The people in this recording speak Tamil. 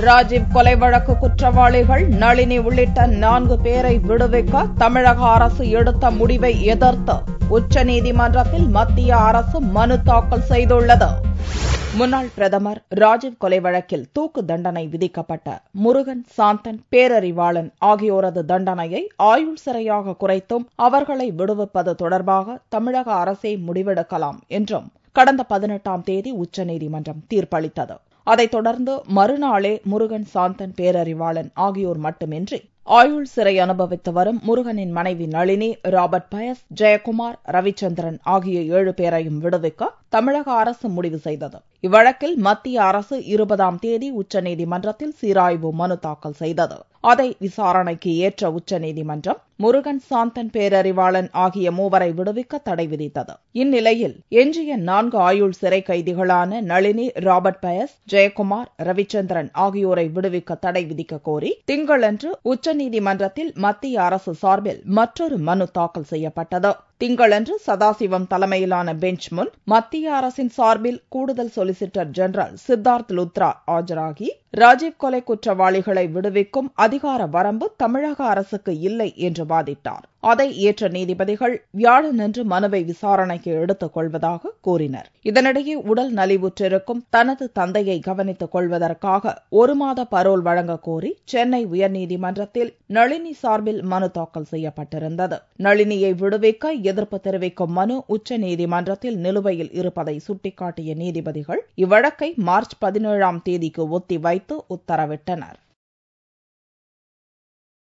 ராஜீவ் கொலை வழக்கு குற்றவாளிகள் நளினி உள்ளிட்ட 4 பேரை விடுவிக்க தமிழக அரசு எடுத்த முடிவை எதிர்த்து உச்சநீதிமன்றத்தில் மத்திய அரசு மனு தாக்கல் செய்துள்ளது. முன்னாள் பிரதமர் ராஜீவ் கொலை வழக்கில் தூக்கு தண்டனை விதிக்கப்பட்ட முருகன், சாந்தன், பேரறிவாளன் ஆகியோரது தண்டனையை ஆயுள் சிறையாக குறைத்தும் அவர்களை விடுவிப்பது தொடர்பாக தமிழக அரசே முடிவெடுக்கலாம் என்றும் கடந்த 18ஆம் தேதி உச்சநீதிமன்றம் தீர்ப்பளித்தது. அதைத் தொடர்ந்து மறுநாளே முருகன், சாந்தன், பேரறிவாளன் ஆகியோர் மட்டுமின்றி ஆயுள் சிறை அனுபவித்து வரும் முருகனின் மனைவி நளினி, ராபர்ட் பயஸ், ஜெயக்குமார், ரவிச்சந்திரன் ஆகிய 7 பேரையும் விடுவிக்க தமிழக அரசு முடிவு செய்தது. இவ்வழக்கில் மத்திய அரசு 20ஆம் தேதி உச்சநீதிமன்றத்தில் சீராய்வு மனு தாக்கல் செய்தது. அதை விசாரணைக்கு ஏற்ற உச்சநீதிமன்றம் முருகன், சாந்தன், பேரறிவாளன் ஆகிய 3 விடுவிக்க தடை விதித்தது. இந்நிலையில் எஞ்சிய 4 ஆயுள் சிறை கைதிகளான நளினி, ராபர்ட் பயஸ், ஜெயக்குமார், ரவிச்சந்திரன் ஆகியோரை விடுவிக்க தடை விதிக்க கோரி திங்களன்று உச்சநீதிமன்றத்தில் மத்திய அரசு சார்பில் மற்றொரு மனு தாக்கல் செய்யப்பட்டது. திங்களன்று சதாசிவம் தலைமையிலான பெஞ்ச் முன் மத்திய அரசின் சார்பில் கூடுதல் சொலிசிட்டர் ஜெனரல் சித்தார்த் லுத்ரா ஆஜராகி ராஜீவ் கொலை குற்றவாளிகளை விடுவிக்கும் அதிகார வரம்பு தமிழக அரசுக்கு இல்லை என்று வாதிட்டார். அதை ஏற்ற நீதிபதிகள் வியாழனன்று மனுவை விசாரணைக்கு எடுத்துக் கொள்வதாக கூறினர். இதனிடையே உடல் நலிவுற்றிருக்கும் தனது தந்தையை கவனித்துக் கொள்வதற்காக 1 மாத பரோல் வழங்க கோரி சென்னை உயர்நீதிமன்றத்தில் நளினி சார்பில் மனு தாக்கல் செய்யப்பட்டிருந்தது. நளினியை விடுவிக்க எதிர்ப்பு தெரிவிக்கும் மனு உச்சநீதிமன்றத்தில் நிலுவையில் இருப்பதை சுட்டிக்காட்டிய நீதிபதிகள் இவ்வழக்கை மார்ச் 17ஆம் தேதிக்கு ஒத்திவைத்து உத்தரவிட்டனர்.